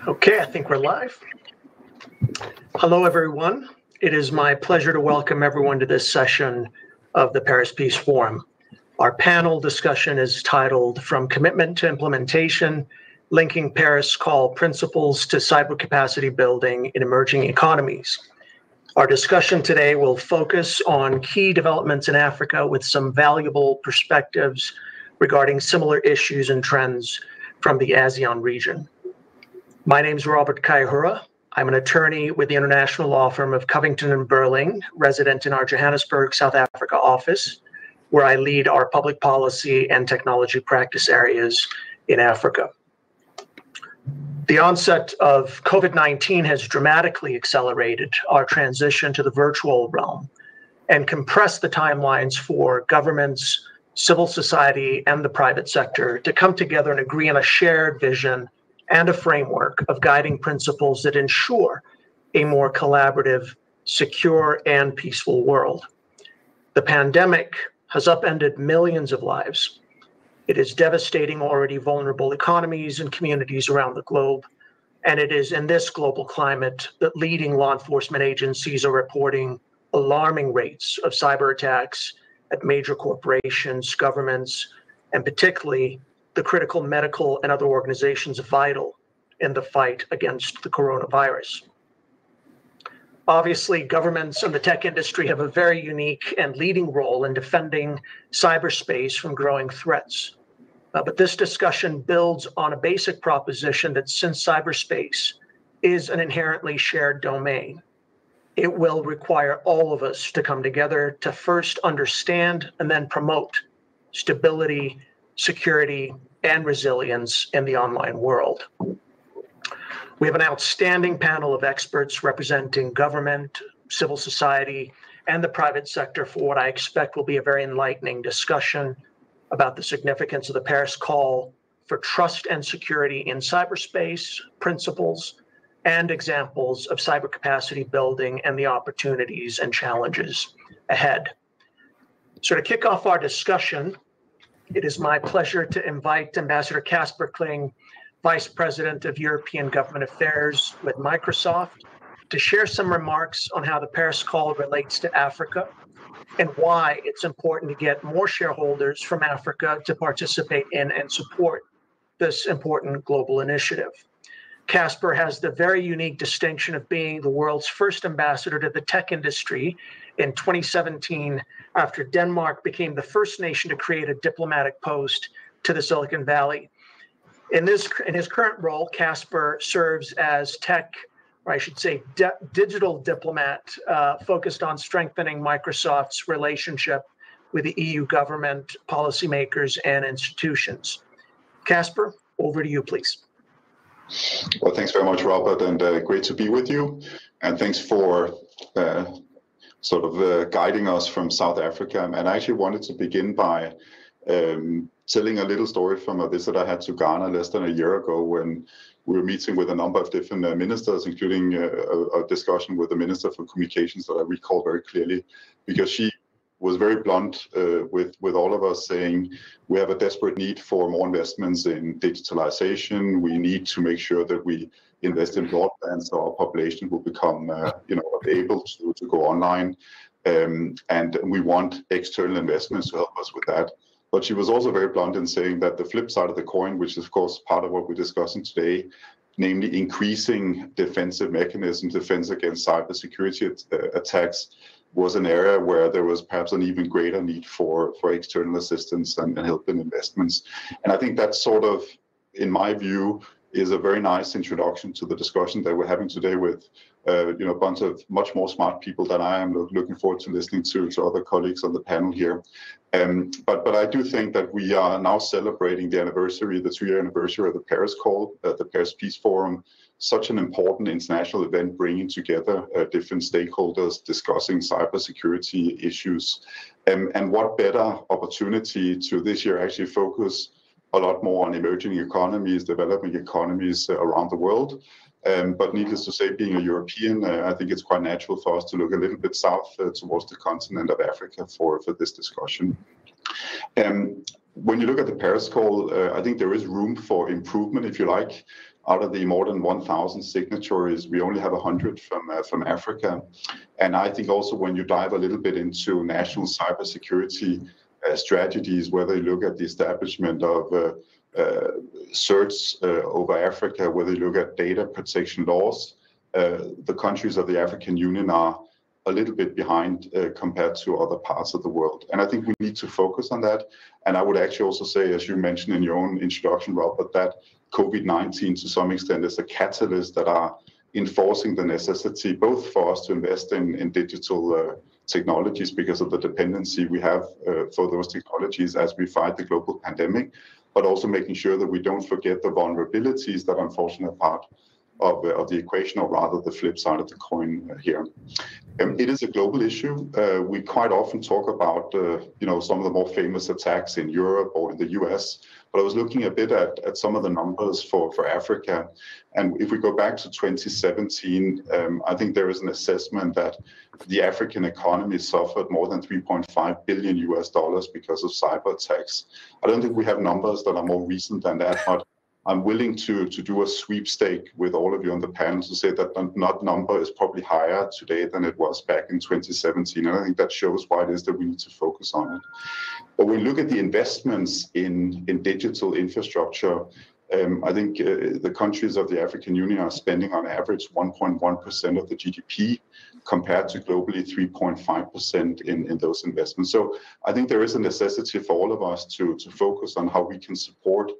Okay, I think we're live. Hello, everyone. It is my pleasure to welcome everyone to this session of the Paris Peace Forum. Our panel discussion is titled From Commitment to Implementation, Linking Paris Call Principles to Cyber Capacity Building in Emerging Economies. Our discussion today will focus on key developments in Africa with some valuable perspectives regarding similar issues and trends from the Asean region. My name is Robert Kaihura. I'm an attorney with the international law firm of Covington and Burling, resident in our Johannesburg, South Africa office, where I lead our public policy and technology practice areas in Africa. The onset of COVID-19 has dramatically accelerated our transition to the virtual realm and compressed the timelines for governments, civil society, and the private sector to come together and agree on a shared vision and a framework of guiding principles that ensure a more collaborative, secure, and peaceful world. The pandemic has upended millions of lives. It is devastating already vulnerable economies and communities around the globe. And it is in this global climate that leading law enforcement agencies are reporting alarming rates of cyber attacks at major corporations, governments, and particularly the critical medical and other organizations vital in the fight against the coronavirus. Obviously, governments and the tech industry have a very unique and leading role in defending cyberspace from growing threats. But this discussion builds on a basic proposition that since cyberspace is an inherently shared domain, it will require all of us to come together to first understand and then promote stability, security, and resilience in the online world. We have an outstanding panel of experts representing government, civil society, and the private sector for what I expect will be a very enlightening discussion about the significance of the Paris Call for trust and security in cyberspace, principles, and examples of cyber capacity building and the opportunities and challenges ahead. So to kick off our discussion, it is my pleasure to invite Ambassador Casper Kling, Vice President of European Government Affairs with Microsoft, to share some remarks on how the Paris Call relates to Africa and why it's important to get more shareholders from Africa to participate in and support this important global initiative. Casper has the very unique distinction of being the world's first ambassador to the tech industry in 2017, after Denmark became the first nation to create a diplomatic post to the Silicon Valley. In his current role, Casper serves as tech, or I should say digital diplomat, focused on strengthening Microsoft's relationship with the EU government, policymakers, and institutions. Casper, over to you, please. Well, thanks very much, Robert, and great to be with you. And thanks for guiding us from South Africa. And I actually wanted to begin by telling a little story from a visit I had to Ghana less than a year ago when we were meeting with a number of different ministers, including a discussion with the Minister for Communications that I recall very clearly, because she was very blunt with all of us, saying we have a desperate need for more investments in digitalization. We need to make sure that we invest in broadband so our population will become able to go online. And we want external investments to help us with that. But she was also very blunt in saying that the flip side of the coin, which is of course part of what we're discussing today, namely increasing defensive mechanisms, defense against cybersecurity attacks, was an area where there was perhaps an even greater need for external assistance and help in investments. And I think that sort of, in my view, is a very nice introduction to the discussion that we're having today with a bunch of much more smart people than I am. Looking forward to listening to other colleagues on the panel here. But I do think that we are now celebrating the anniversary, the 2-year anniversary of the Paris Call, the Paris Peace Forum, such an important international event bringing together different stakeholders discussing cybersecurity issues. And what better opportunity to this year actually focus a lot more on emerging economies, developing economies around the world. But needless to say, being a European, I think it's quite natural for us to look a little bit south towards the continent of Africa for this discussion. When you look at the Paris Call, I think there is room for improvement, if you like. out of the more than 1,000 signatories, we only have 100 from Africa. And I think also when you dive a little bit into national cybersecurity strategies, whether you look at the establishment of certs over Africa, whether you look at data protection laws, the countries of the African Union are a little bit behind compared to other parts of the world. And I think we need to focus on that. And I would actually also say, as you mentioned in your own introduction, Robert, that COVID-19 to some extent is a catalyst that are enforcing the necessity both for us to invest in digital technologies because of the dependency we have for those technologies as we fight the global pandemic, but also making sure that we don't forget the vulnerabilities that unfortunately are part of the equation, or rather the flip side of the coin here. It is a global issue. We quite often talk about some of the more famous attacks in Europe or in the US, but I was looking a bit at some of the numbers for Africa. And if we go back to 2017, I think there is an assessment that the African economy suffered more than $3.5 billion because of cyber attacks. I don't think we have numbers that are more recent than that, but I'm willing to do a sweepstake with all of you on the panel to say that that number is probably higher today than it was back in 2017. And I think that shows why it is that we need to focus on it. But when we look at the investments in digital infrastructure, I think the countries of the African Union are spending on average 1.1% of the GDP compared to globally 3.5% in those investments. So I think there is a necessity for all of us to focus on how we can support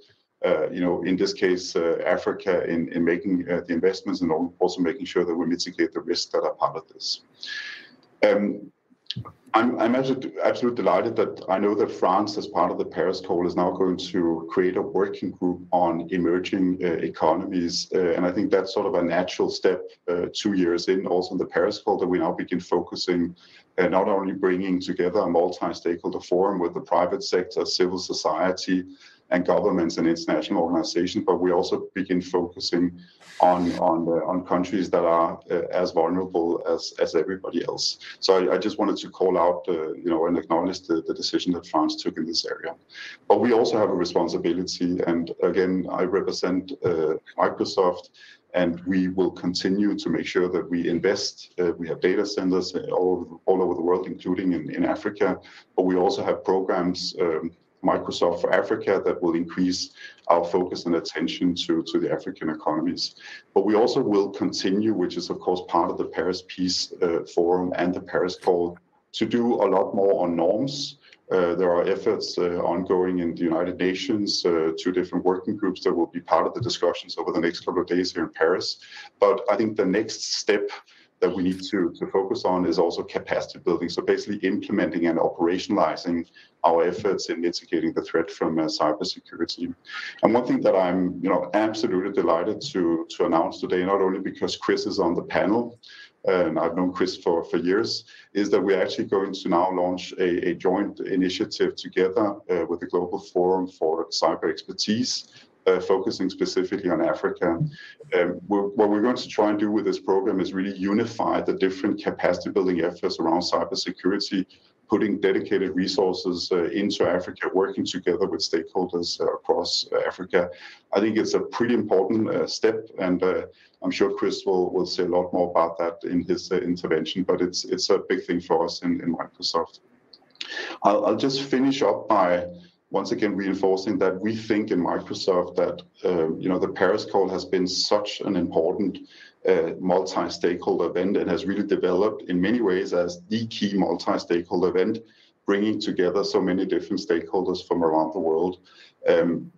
in this case, Africa in making the investments and also making sure that we mitigate the risks that are part of this. I'm absolutely delighted that I know that France, as part of the Paris Call, is now going to create a working group on emerging economies. And I think that's sort of a natural step 2 years in, also in the Paris Call, that we now begin focusing not only bringing together a multi-stakeholder forum with the private sector, civil society, and governments and international organizations, but we also begin focusing on countries that are as vulnerable as everybody else. So I just wanted to call out, and acknowledge the decision that France took in this area. But we also have a responsibility, and again, I represent Microsoft, and we will continue to make sure that we invest. We have data centers all over the world, including in Africa, but we also have programs, Microsoft for Africa, that will increase our focus and attention to the African economies. But we also will continue, which is of course part of the Paris Peace Forum and the Paris Call, to do a lot more on norms. There are efforts ongoing in the United Nations, 2 different working groups that will be part of the discussions over the next couple of days here in Paris. But I think the next step that we need to focus on is also capacity building. So basically implementing and operationalizing our efforts in mitigating the threat from cybersecurity. And one thing that I'm absolutely delighted to announce today, not only because Chris is on the panel, and I've known Chris for years, is that we're actually going to now launch a joint initiative together with the Global Forum for Cyber Expertise, focusing specifically on Africa. What we're going to try and do with this program is really unify the different capacity building efforts around cybersecurity, putting dedicated resources into Africa, working together with stakeholders across Africa. I think it's a pretty important step, and I'm sure Chris will say a lot more about that in his intervention, but it's a big thing for us in Microsoft. I'll just finish up by once again reinforcing that we think in Microsoft that the Paris Call has been such an important multi-stakeholder event and has really developed in many ways as the key multi-stakeholder event, bringing together so many different stakeholders from around the world.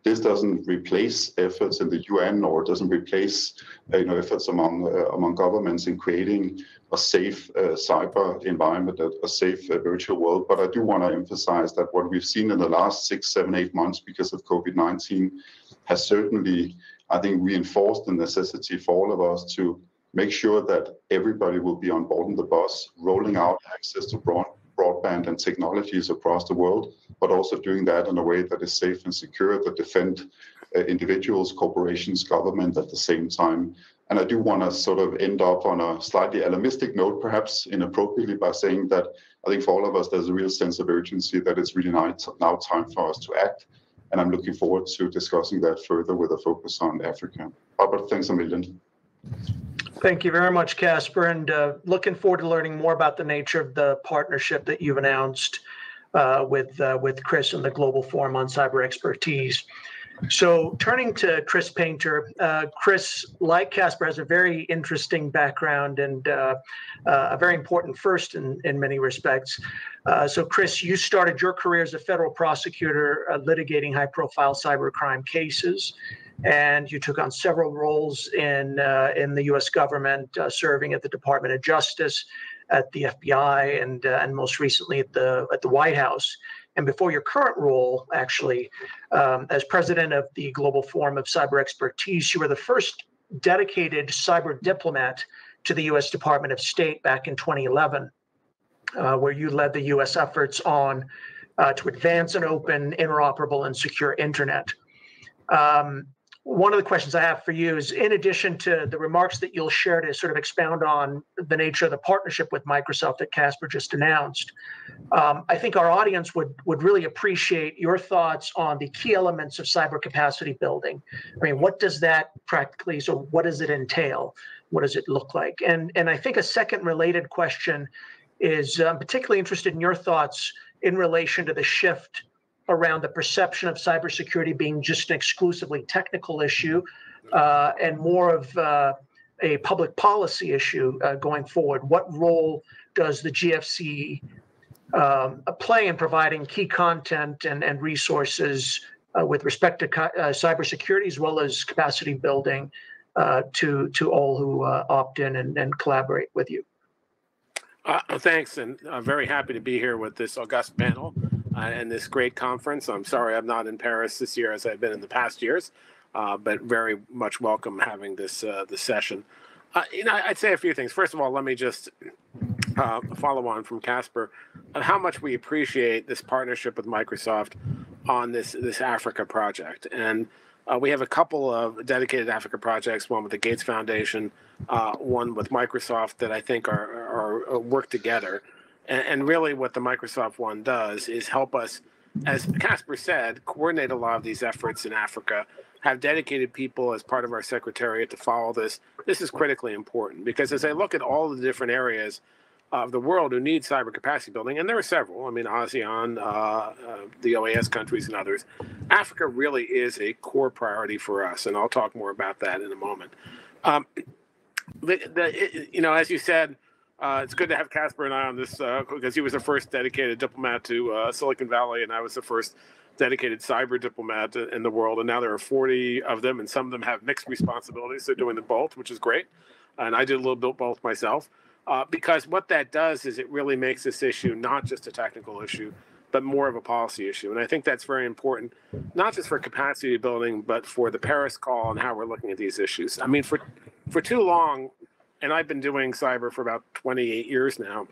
This doesn't replace efforts in the UN, or doesn't replace efforts among governments in creating a safe cyber environment, a safe virtual world. But I do want to emphasize that what we've seen in the last 6, 7, 8 months because of COVID-19 has certainly, I think, reinforced the necessity for all of us to make sure that everybody will be on board in the bus, rolling out access to broadband and technologies across the world, but also doing that in a way that is safe and secure, that defend individuals, corporations, government at the same time. And I do want to sort of end up on a slightly alarmistic note, perhaps inappropriately, by saying that I think for all of us, there's a real sense of urgency that it's really now time for us to act. And I'm looking forward to discussing that further with a focus on Africa. Albert, thanks a million. Thank you very much, Casper, and looking forward to learning more about the nature of the partnership that you've announced with Chris and the Global Forum on Cyber Expertise. So turning to Chris Painter, Chris, like Casper, has a very interesting background and a very important first in many respects. So Chris, you started your career as a federal prosecutor litigating high-profile cybercrime cases, and you took on several roles in the U.S. government, serving at the Department of Justice, at the FBI, and most recently at the White House. And before your current role, actually, as president of the Global Forum of Cyber Expertise, you were the first dedicated cyber diplomat to the U.S. Department of State back in 2011, where you led the U.S. efforts on to advance an open, interoperable, and secure internet. One of the questions I have for you is, in addition to the remarks that you'll share to sort of expound on the nature of the partnership with Microsoft that Casper just announced, I think our audience would really appreciate your thoughts on the key elements of cyber capacity building. I mean, what does that practically, so what does it entail? What does it look like? And I think a second related question is, I'm particularly interested in your thoughts in relation to the shift around the perception of cybersecurity being just an exclusively technical issue and more of a public policy issue going forward. What role does the GFC play in providing key content and resources with respect to cybersecurity as well as capacity building to all who opt in and collaborate with you? Thanks, and I'm very happy to be here with this august panel and this great conference. I'm sorry I'm not in Paris this year as I've been in the past years, but very much welcome having this session. I'd say a few things. First of all, let me just follow on from Casper on how much we appreciate this partnership with Microsoft on this Africa project. And we have a couple of dedicated Africa projects, one with the Gates Foundation, one with Microsoft, that I think are work together. And really what the Microsoft one does is help us, as Casper said, coordinate a lot of these efforts in Africa, have dedicated people as part of our secretariat to follow this. This is critically important because as I look at all the different areas of the world who need cyber capacity building, and there are several, I mean, Asean, the OAS countries and others, Africa really is a core priority for us, and I'll talk more about that in a moment. As you said, it's good to have Casper and I on this because he was the first dedicated diplomat to Silicon Valley, and I was the first dedicated cyber diplomat in the world. And now there are 40 of them, and some of them have mixed responsibilities. They're doing them both, which is great. And I did a little bit both myself because what that does is it really makes this issue not just a technical issue, but more of a policy issue. And I think that's very important, not just for capacity building, but for the Paris call and how we're looking at these issues. I mean, for too long, and I've been doing cyber for about 28 years now,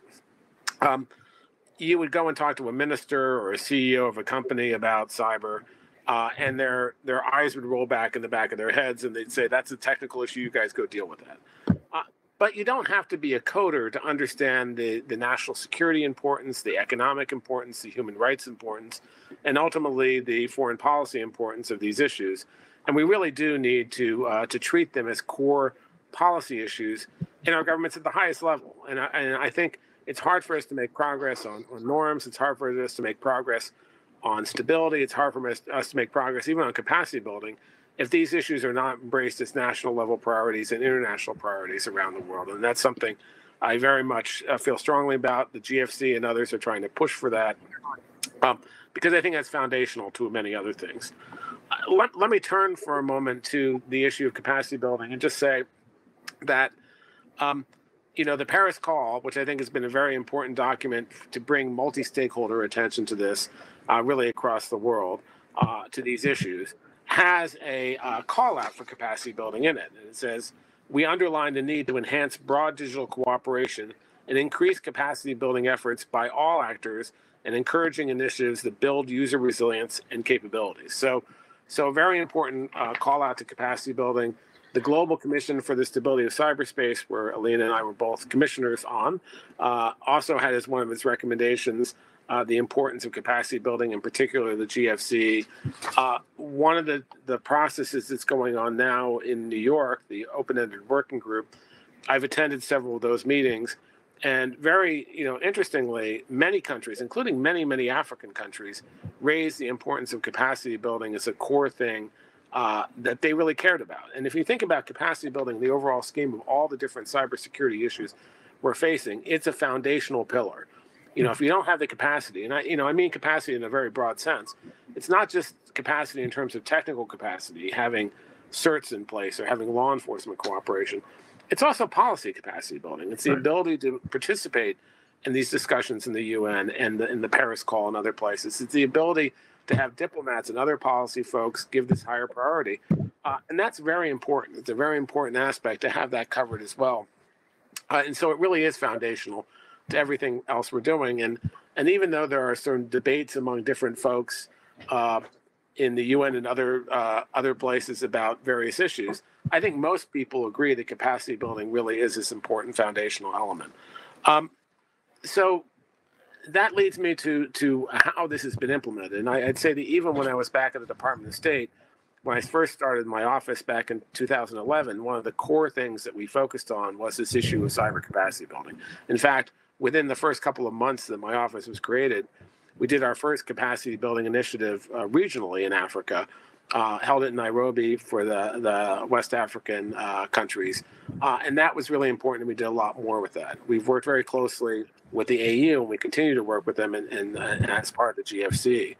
you would go and talk to a minister or a CEO of a company about cyber, and their eyes would roll back in the back of their heads, and they'd say, that's a technical issue, you guys go deal with that. But you don't have to be a coder to understand the national security importance, the economic importance, the human rights importance, and ultimately the foreign policy importance of these issues. And we really do need to treat them as core policy issues in our governments at the highest level. And I think it's hard for us to make progress on norms. It's hard for us to make progress on stability. It's hard for us to make progress even on capacity building if these issues are not embraced as national level priorities and international priorities around the world. And that's something I very much feel strongly about. The GFC and others are trying to push for that because I think that's foundational to many other things. Let me turn for a moment to the issue of capacity building and just say that the Paris call, which I think has been a very important document to bring multi-stakeholder attention to this really across the world to these issues, has a call out for capacity building in it. And it says, we underline the need to enhance broad digital cooperation and increase capacity building efforts by all actors and encouraging initiatives that build user resilience and capabilities. So a very important call out to capacity building. The Global Commission for the Stability of Cyberspace, where Alina and I were both commissioners on, also had as one of its recommendations the importance of capacity building, in particular the GFC. One of the processes that's going on now in New York, the open-ended working group, I've attended several of those meetings, and very, interestingly, many countries, including many African countries, raised the importance of capacity building as a core thing that they really cared about. And if you think about capacity building, the overall scheme of all the different cybersecurity issues we're facing, it's a foundational pillar. If you don't have the capacity, and I mean capacity in a very broad sense, it's not just capacity in terms of technical capacity, having certs in place or having law enforcement cooperation. It's also policy capacity building. It's the ability to participate in these discussions in the UN and in the Paris call and other places. It's the ability to have diplomats and other policy folks give this higher priority. And that's very important. It's a very important aspect to have that covered as well. And so it really is foundational to everything else we're doing. And even though there are certain debates among different folks in the UN and other places about various issues, I think most people agree that capacity building really is this important foundational element. So that leads me to how this has been implemented. And I'd say that even when I was back at the Department of State, when I first started my office back in 2011, one of the core things that we focused on was this issue of cyber capacity building. In fact, within the first couple of months that my office was created, we did our first capacity building initiative regionally in Africa, held it in Nairobi for the West African countries. And that was really important, and we did a lot more with that. We've worked very closely with the AU, and we continue to work with them and as part of the GFC.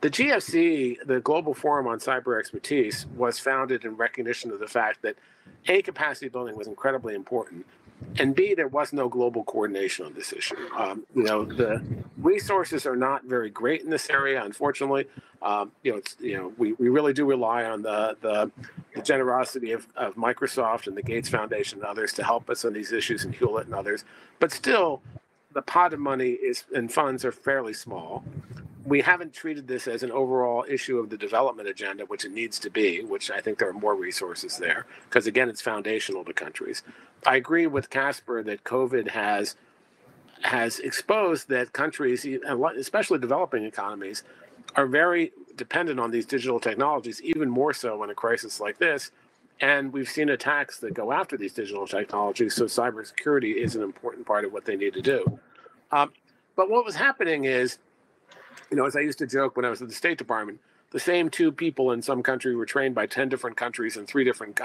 The GFC, the Global Forum on Cyber Expertise, was founded in recognition of the fact that A, capacity building was incredibly important, and B, there was no global coordination on this issue. The resources are not very great in this area, unfortunately. We really do rely on the generosity of Microsoft and the Gates Foundation and others to help us on these issues, and Hewlett and others. But still, the pot of money and funds are fairly small. We haven't treated this as an overall issue of the development agenda, which it needs to be, which I think there are more resources there, because again, it's foundational to countries. I agree with Casper that COVID has exposed that countries, especially developing economies, are very dependent on these digital technologies, even more so in a crisis like this. And we've seen attacks that go after these digital technologies, so cybersecurity is an important part of what they need to do. But what was happening is, as I used to joke when I was at the State Department, the same two people in some country were trained by 10 different countries and three different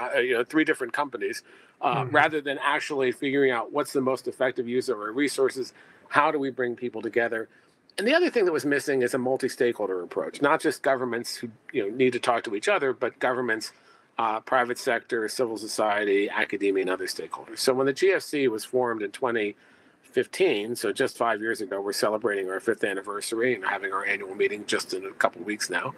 companies, rather than actually figuring out what's the most effective use of our resources, how do we bring people together. And the other thing that was missing is a multi-stakeholder approach, not just governments who need to talk to each other, but governments, private sector, civil society, academia, and other stakeholders. So when the GFC was formed in 2015, so just 5 years ago, we're celebrating our 5th anniversary and having our annual meeting just in a couple of weeks now.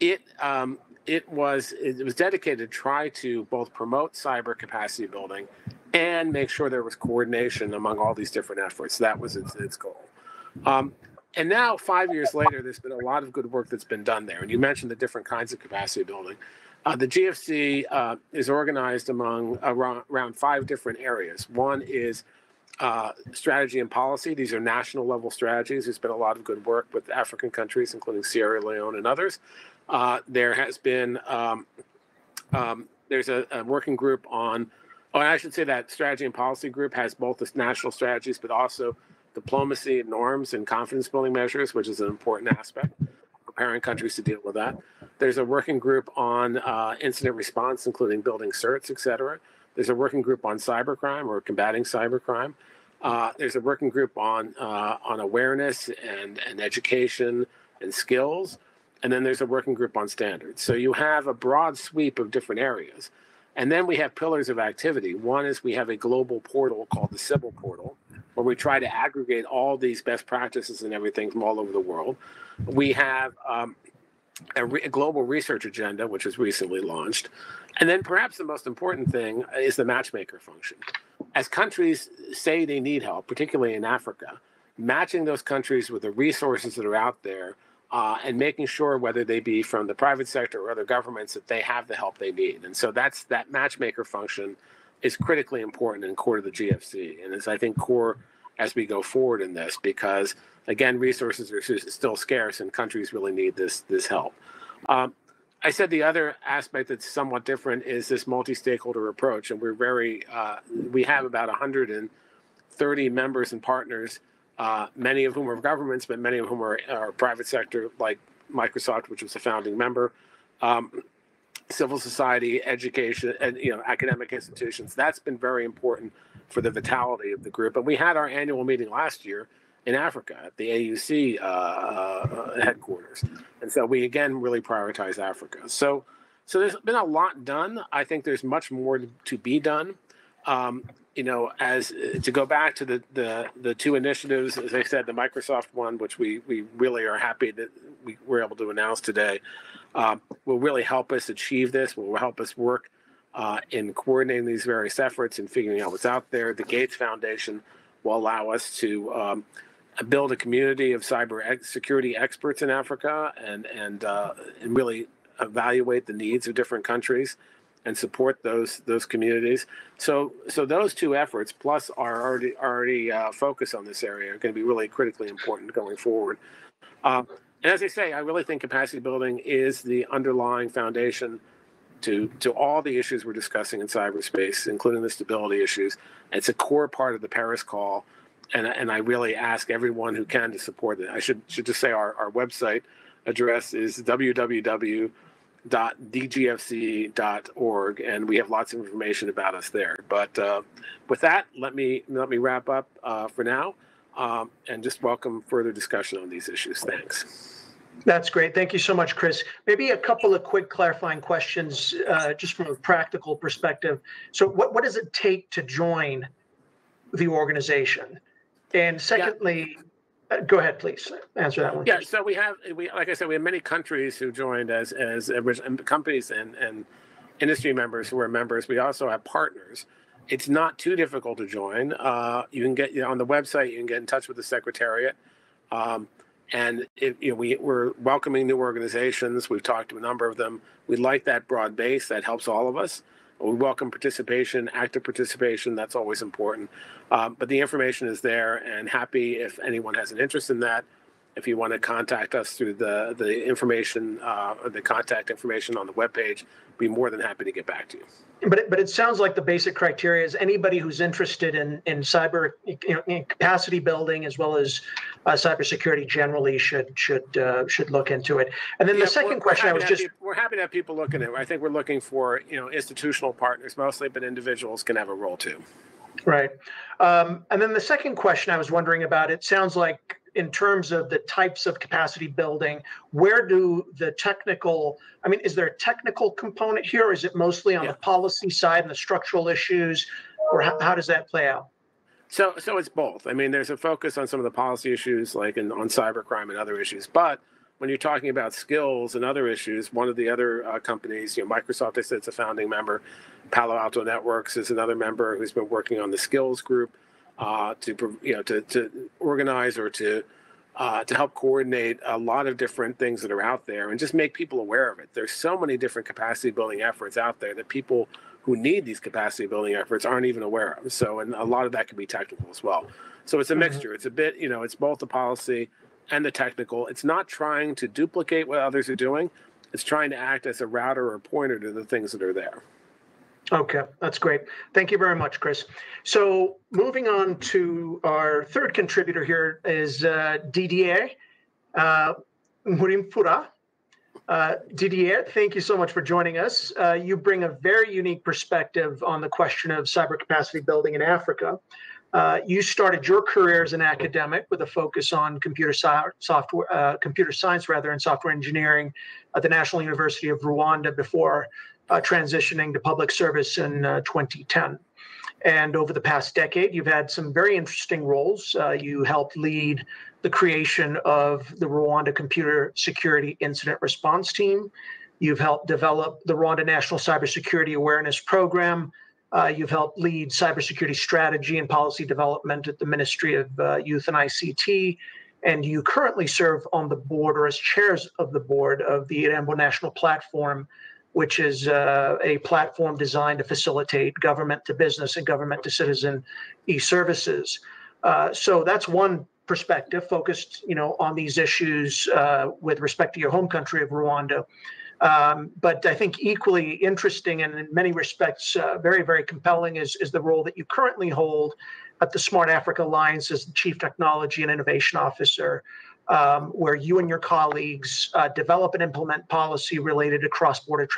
It was dedicated to try to both promote cyber capacity building and make sure there was coordination among all these different efforts. That was its goal. And now, 5 years later, there's been a lot of good work that's been done there. And you mentioned the different kinds of capacity building. The GFC is organized around 5 different areas. One is strategy and policy. These are national level strategies. There's been a lot of good work with African countries, including Sierra Leone and others. There has been, there's a working group on, I should say that strategy and policy group has both the national strategies, but also diplomacy, norms, and confidence building measures, which is an important aspect, preparing countries to deal with that. There's a working group on incident response, including building certs, et cetera. There's a working group on cybercrime or combating cybercrime. There's a working group on awareness and education and skills. And then there's a working group on standards. So you have a broad sweep of different areas. And then we have pillars of activity. One is we have a global portal called the Civil Portal, where we try to aggregate all these best practices and everything from all over the world. We have a global research agenda, which was recently launched. And then perhaps the most important thing is the matchmaker function. As countries say they need help, particularly in Africa, matching those countries with the resources that are out there and making sure, whether they be from the private sector or other governments, that they have the help they need. And so that matchmaker function is critically important and core to the GFC, and is, I think, core as we go forward in this, because again, resources are still scarce and countries really need this help. I said the other aspect that's somewhat different is this multi-stakeholder approach, and we have about 130 members and partners, many of whom are governments, but many of whom are private sector, like Microsoft, which was a founding member, civil society, education, and academic institutions. That's been very important for the vitality of the group. And we had our annual meeting last year in Africa at the AUC headquarters. And so we, again, really prioritize Africa. So there's been a lot done. I think there's much more to be done. As to go back to the two initiatives, as I said, the Microsoft one, which we really are happy that we were able to announce today, will really help us achieve this, will help us work in coordinating these various efforts and figuring out what's out there. The Gates Foundation will allow us to build a community of cyber security experts in Africa and really evaluate the needs of different countries and support those communities. So those two efforts, plus our already focus on this area, are going to be really critically important going forward. And as I say, I really think capacity building is the underlying foundation to all the issues we're discussing in cyberspace, including the stability issues. It's a core part of the Paris call, and I really ask everyone who can to support it. I should just say our website address is www.dgfc.org, and we have lots of information about us there. But with that, let me wrap up for now, and just welcome further discussion on these issues. Thanks. That's great. Thank you so much, Chris. Maybe a couple of quick clarifying questions, just from a practical perspective. So what does it take to join the organization? And secondly, go ahead, please answer that one. Yeah, so we like I said, we have many countries who joined as companies and industry members who are members. We also have partners. It's not too difficult to join. You can get on the website. You can get in touch with the Secretariat. And we're welcoming new organizations. We've talked to a number of them. We like that broad base. That helps all of us. We welcome participation, active participation. That's always important. But the information is there, and happy if anyone has an interest in that. If you want to contact us through the information, the contact information on the webpage, be more than happy to get back to you. But it sounds like the basic criteria is anybody who's interested in cyber in capacity building as well as cybersecurity generally should look into it. And then the second question we're happy to have people look at it. I think we're looking for institutional partners mostly, but individuals can have a role too. Right. And then the second question I was wondering about, it sounds like in terms of the types of capacity building, where do the technical, is there a technical component here, or is it mostly on the policy side and the structural issues, or how does that play out? So it's both. There's a focus on some of the policy issues, like on cybercrime and other issues, but when you're talking about skills and other issues, one of the other companies, Microsoft, I said, it's a founding member. Palo Alto Networks is another member who's been working on the skills group to organize or to help coordinate a lot of different things that are out there and just make people aware of it. There's so many different capacity building efforts out there that people who need these capacity building efforts aren't even aware of. So, and a lot of that can be technical as well. So it's a mixture. It's a bit, it's both the policy and the technical. It's not trying to duplicate what others are doing. It's trying to act as a router or pointer to the things that are there. Okay, that's great. Thank you very much, Chris. So moving on to our third contributor here is Didier Murimpura. Didier, thank you so much for joining us. You bring a very unique perspective on the question of cyber capacity building in Africa. You started your career as an academic with a focus on computer science and software engineering at the National University of Rwanda before transitioning to public service in 2010. And over the past decade, you've had some very interesting roles. You helped lead the creation of the Rwanda Computer Security Incident Response Team. You've helped develop the Rwanda National Cybersecurity Awareness Program. You've helped lead cybersecurity strategy and policy development at the Ministry of Youth and ICT. And you currently serve on the board, or as chairs of the board, of the Irembo National Platform, which is a platform designed to facilitate government to business and government to citizen e-services. So that's one perspective focused, on these issues with respect to your home country of Rwanda. But I think equally interesting and in many respects very, very compelling is the role that you currently hold at the Smart Africa Alliance as the Chief Technology and Innovation Officer, where you and your colleagues develop and implement policy related to cross-border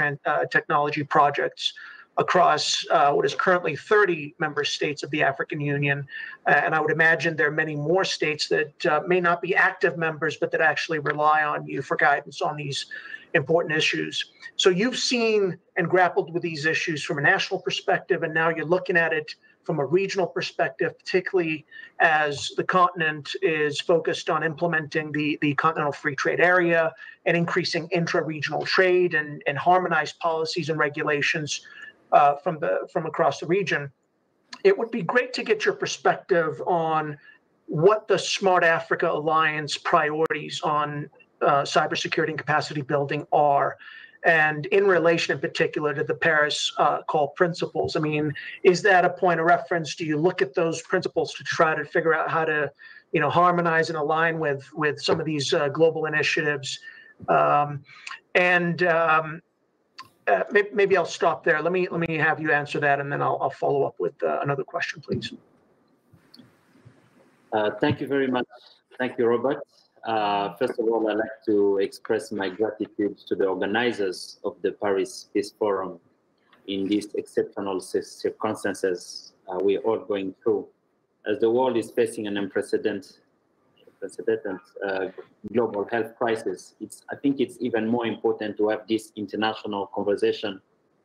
technology projects across what is currently 30 member states of the African Union. And I would imagine there are many more states that may not be active members, but that actually rely on you for guidance on these important issues. So you've seen and grappled with these issues from a national perspective, and now you're looking at it from a regional perspective, particularly as the continent is focused on implementing the Continental Free Trade Area and increasing intra-regional trade and harmonized policies and regulations from across the region. It would be great to get your perspective on what the Smart Africa Alliance priorities on cybersecurity and capacity building are, and in relation in particular to the Paris Call principles. I mean, is that a point of reference? Do you look at those principles to try to figure out how to, harmonize and align with some of these global initiatives? Maybe I'll stop there. Let me have you answer that, and then I'll follow up with another question, please. Thank you very much. Thank you, Robert. First of all, I'd like to express my gratitude to the organizers of the Paris Peace Forum in these exceptional circumstances we're all going through. As the world is facing an unprecedented global health crisis, I think it's even more important to have this international conversation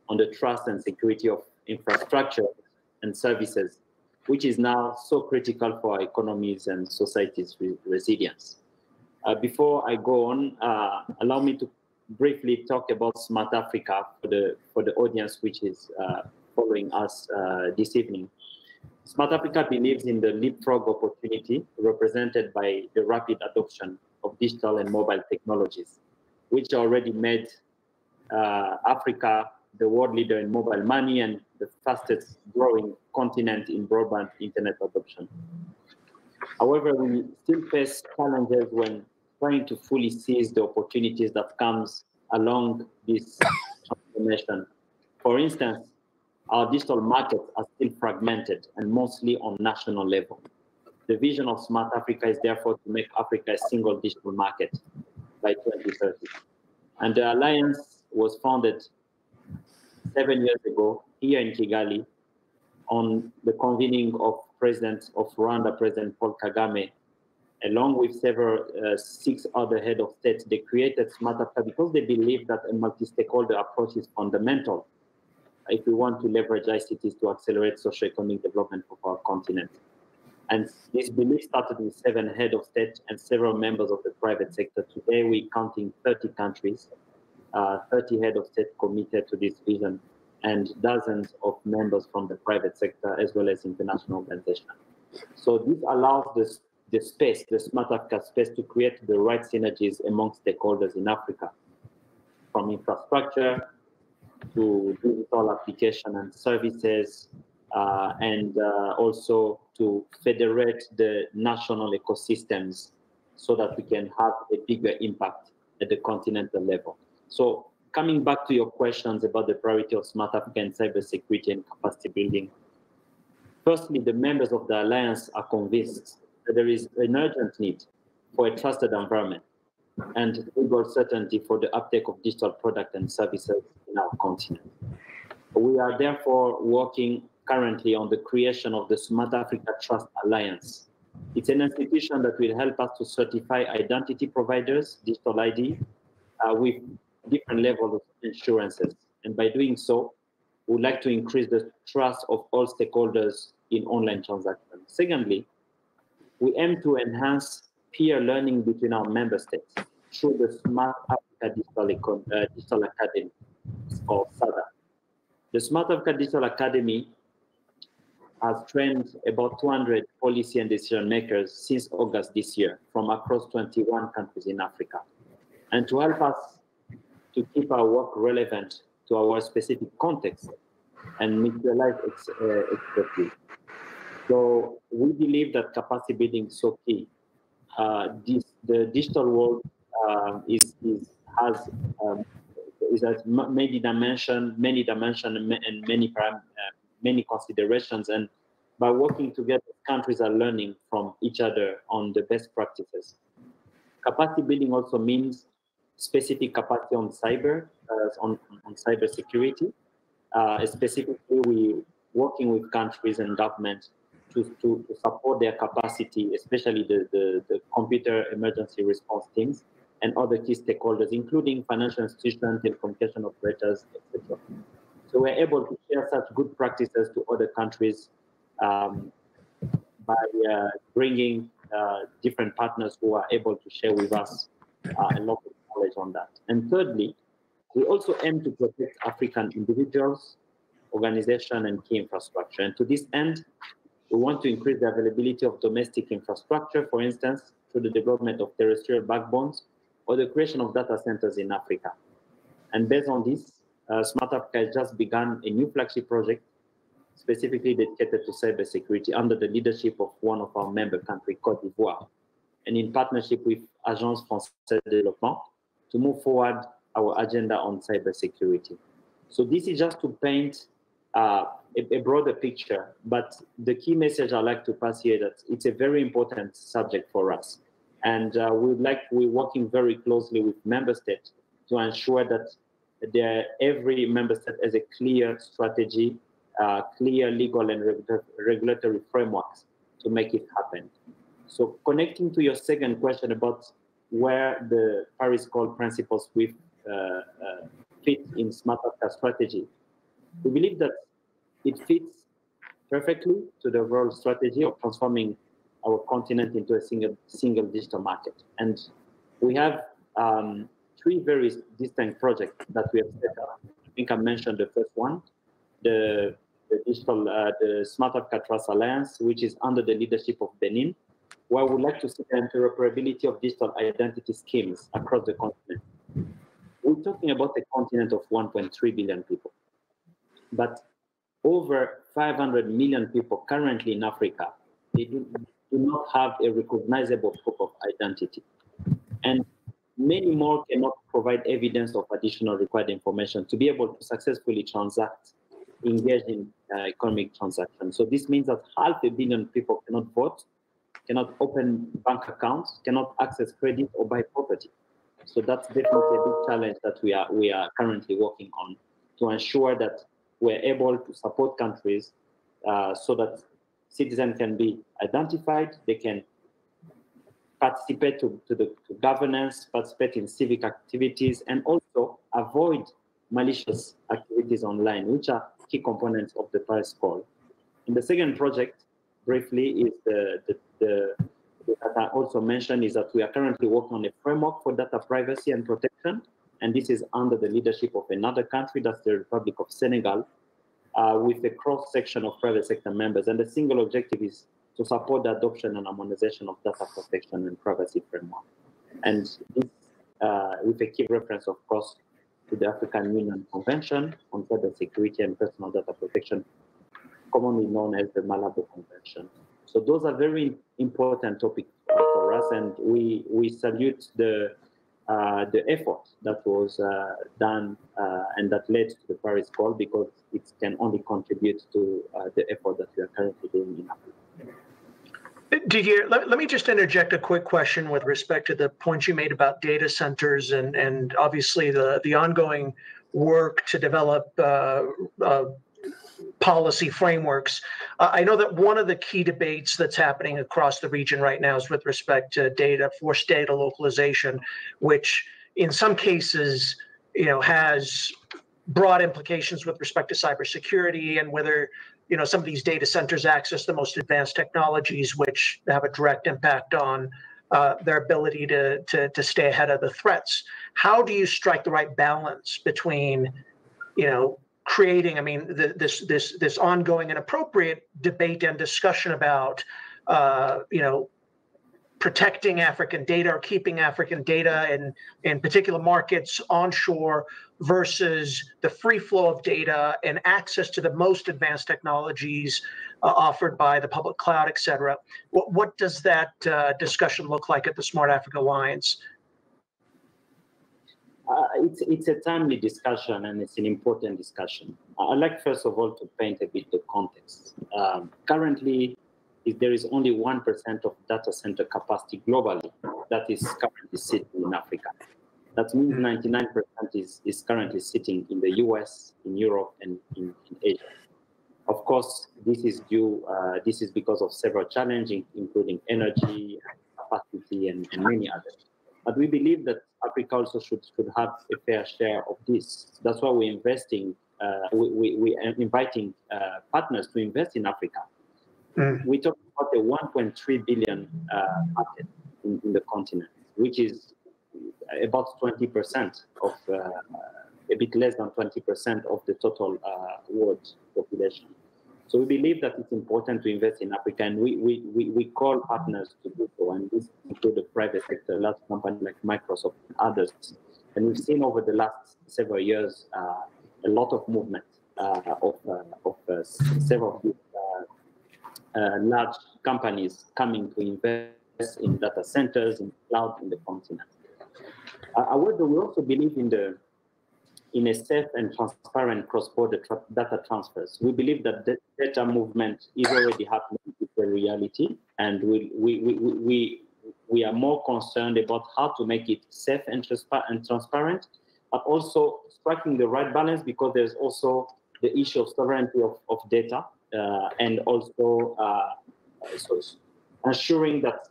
on the trust and security of infrastructure and services, which is now so critical for our economies and society's resilience. Before I go on, allow me to briefly talk about Smart Africa for the audience which is following us this evening. Smart Africa believes in the leapfrog opportunity represented by the rapid adoption of digital and mobile technologies, which already made Africa the world leader in mobile money and the fastest growing continent in broadband internet adoption. However, we still face challenges when trying to fully seize the opportunities that comes along this transformation. For instance, our digital markets are still fragmented and mostly on national level. The vision of Smart Africa is therefore to make Africa a single digital market by 2030. And the Alliance was founded 7 years ago here in Kigali on the convening of President of Rwanda, President Paul Kagame, along with 6 other heads of state. They created Smart Africa because they believe that a multi-stakeholder approach is fundamental if we want to leverage ICTs to accelerate socio-economic development of our continent. And this belief started with 7 heads of state and several members of the private sector. Today, we're counting 30 countries, 30 heads of state committed to this vision, and dozens of members from the private sector as well as international organizations. So this allows the space, the Smart Africa space, to create the right synergies among stakeholders in Africa, from infrastructure to digital application and services, and also to federate the national ecosystems so that we can have a bigger impact at the continental level. So coming back to your questions about the priority of Smart Africa and cybersecurity and capacity building, firstly, the members of the Alliance are convinced that there is an urgent need for a trusted environment and legal certainty for the uptake of digital products and services in our continent. We are therefore working currently on the creation of the Smart Africa Trust Alliance. It's an institution that will help us to certify identity providers, digital ID, with different levels of insurances. And by doing so, we would like to increase the trust of all stakeholders in online transactions. Secondly, we aim to enhance peer learning between our member states through the Smart Africa Digital Academy, or SADA. The Smart Africa Digital Academy has trained about 200 policy and decision makers since August this year from across 21 countries in Africa. And to help us to keep our work relevant to our specific context and mutualize expertise. So we believe that capacity building is so key. The digital world has many dimensions and many considerations. And by working together, countries are learning from each other on the best practices. Capacity building also means specific capacity on cybersecurity. Specifically, we working with countries and governments to support their capacity, especially the computer emergency response teams and other key stakeholders, including financial institutions, telecommunication operators, etc. So we're able to share such good practices to other countries by bringing different partners who are able to share with us a lot of knowledge on that. And thirdly, we also aim to protect African individuals, organizations, and key infrastructure. And to this end, we want to increase the availability of domestic infrastructure, for instance, through the development of terrestrial backbones or the creation of data centers in Africa. And based on this, Smart Africa has just begun a new flagship project specifically dedicated to cybersecurity under the leadership of one of our member countries, Côte d'Ivoire, and in partnership with Agence Française de Développement to move forward our agenda on cybersecurity. So this is just to paint a broader picture, but the key message I'd like to pass here that it's a very important subject for us. And we're working very closely with member states to ensure that every member state has a clear strategy, clear legal and regulatory frameworks to make it happen. So connecting to your second question about where the Paris Call principles fit in Smart Africa strategy, we believe that it fits perfectly to the overall strategy of transforming our continent into a single digital market. And we have 3 very distinct projects that we have set up. I think I mentioned the first one, the Smart Africa Trust Alliance, which is under the leadership of Benin, where we would like to see the interoperability of digital identity schemes across the continent. We're talking about a continent of 1.3 billion people, but over 500 million people currently in Africa, they do not have a recognizable proof of identity. And many more cannot provide evidence of additional required information to be able to successfully engage in economic transactions. So this means that 500 million people cannot vote, cannot open bank accounts, cannot access credit or buy property. So that's definitely a big challenge that we are currently working on to ensure that we're able to support countries so that citizens can be identified, they can participate to governance, participate in civic activities, and also avoid malicious activities online, which are key components of the Paris Call. And the second project, briefly, is that I also mentioned is that we are currently working on a framework for data privacy and protection, and this is under the leadership of another country, that's the Republic of Senegal, with a cross-section of private sector members. And the single objective is to support the adoption and harmonization of data protection and privacy framework. And this, with a key reference, of course, to the African Union Convention on Cybersecurity and Personal Data Protection, commonly known as the Malabo Convention. So those are very important topics for us, and we salute the effort that was done and that led to the Paris Call, because it can only contribute to the effort that we are currently doing in Africa. Didier, let me just interject a quick question with respect to the point you made about data centers and obviously the ongoing work to develop policy frameworks. I know that one of the key debates that's happening across the region right now is with respect to forced data localization, which in some cases, has broad implications with respect to cybersecurity and whether some of these data centers access the most advanced technologies, which have a direct impact on their ability to stay ahead of the threats. How do you strike the right balance between, creating, this ongoing and appropriate debate and discussion about, protecting African data or keeping African data in particular markets onshore versus the free flow of data and access to the most advanced technologies offered by the public cloud, et cetera. What does that discussion look like at the Smart Africa Alliance? It's a timely discussion, and it's an important discussion. I'd like, first of all, to paint a bit the context. Currently, there is only 1% of data center capacity globally that is currently sitting in Africa. That means 99% is currently sitting in the US, in Europe, and in Asia. Of course, this is because of several challenges, including energy, capacity, and many others. But we believe that Africa also should have a fair share of this. That's why we're investing, we are inviting partners to invest in Africa. We talk about a 1.3 billion market in the continent, which is about 20% of, a bit less than 20% of the total world population. So we believe that it's important to invest in Africa, and we call partners to do so, and this includes the private sector, large companies like Microsoft and others. And we've seen over the last several years a lot of movement of several large companies coming to invest in data centers, in cloud, in the continent. However, we also believe in a safe and transparent cross-border data transfers. We believe that the data movement is already happening. It's a reality, and we are more concerned about how to make it safe and transparent, but also striking the right balance, because there's also the issue of sovereignty of data, and also ensuring that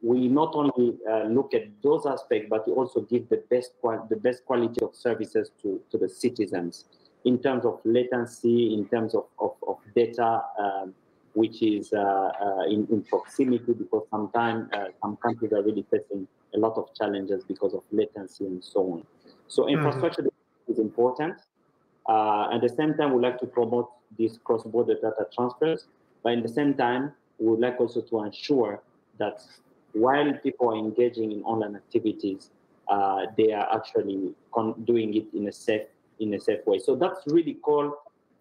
we not only look at those aspects, but we also give the best quality of services to the citizens in terms of latency, in terms of data, which is in proximity, because sometimes some countries are really facing a lot of challenges because of latency and so on. So infrastructure is important. At the same time, we like to promote these cross-border data transfers, but at the same time, we would like also to ensure that while people are engaging in online activities, they are actually doing it in a safe way. So that's really called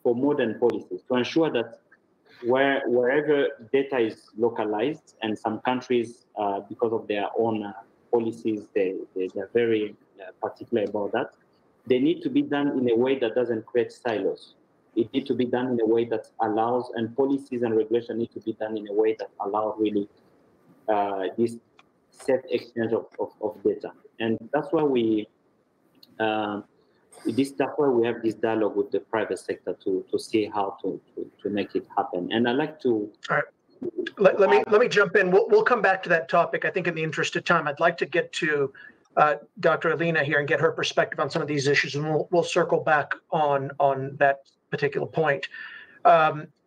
for modern policies to ensure that wherever data is localized, and some countries, because of their own policies, they're very particular about that. They need to be done in a way that doesn't create silos. It needs to be done in a way that allows, and policies and regulation need to be done in a way that allows really this safe exchange of data. And that's why we have this dialogue with the private sector to see how to make it happen. And I'd like to... All right. Let me jump in. We'll come back to that topic. I think in the interest of time, I'd like to get to Dr. Alina here and get her perspective on some of these issues, and we'll circle back on that particular point.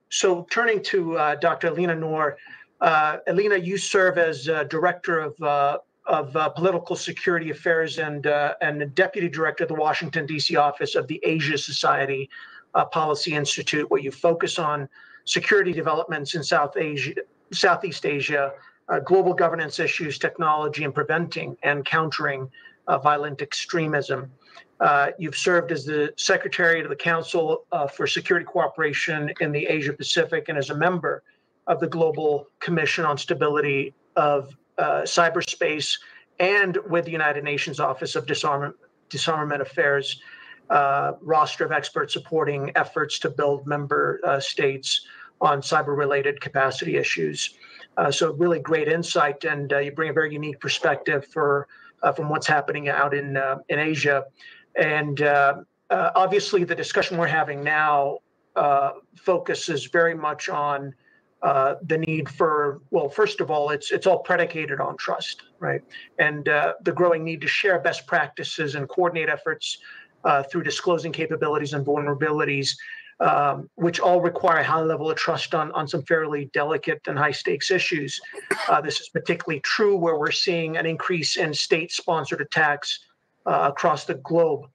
So turning to Dr. Alina Noor, Alina, you serve as Director of Political Security Affairs and the Deputy Director of the Washington, D.C. office of the Asia Society Policy Institute, where you focus on security developments in Southeast Asia, global governance issues, technology, and preventing and countering violent extremism. You've served as the Secretary to the Council for Security Cooperation in the Asia Pacific, and as a member of the Global Commission on Stability of Cyberspace, and with the United Nations Office of Disarmament Affairs roster of experts supporting efforts to build member states on cyber-related capacity issues. So really great insight, and you bring a very unique perspective from what's happening out in Asia. And obviously the discussion we're having now focuses very much on the need for, well, first of all, it's all predicated on trust, right? And the growing need to share best practices and coordinate efforts through disclosing capabilities and vulnerabilities, which all require a high level of trust on some fairly delicate and high stakes issues. This is particularly true where we're seeing an increase in state-sponsored attacks across the globe.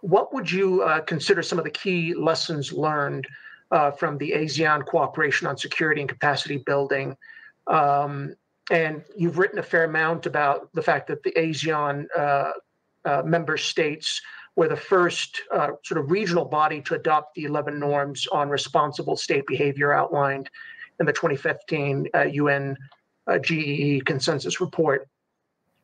What would you consider some of the key lessons learned from the Asean cooperation on security and capacity building And you've written a fair amount about the fact that the Asean member states were the first sort of regional body to adopt the 11 norms on responsible state behavior outlined in the 2015 UN GEE consensus report.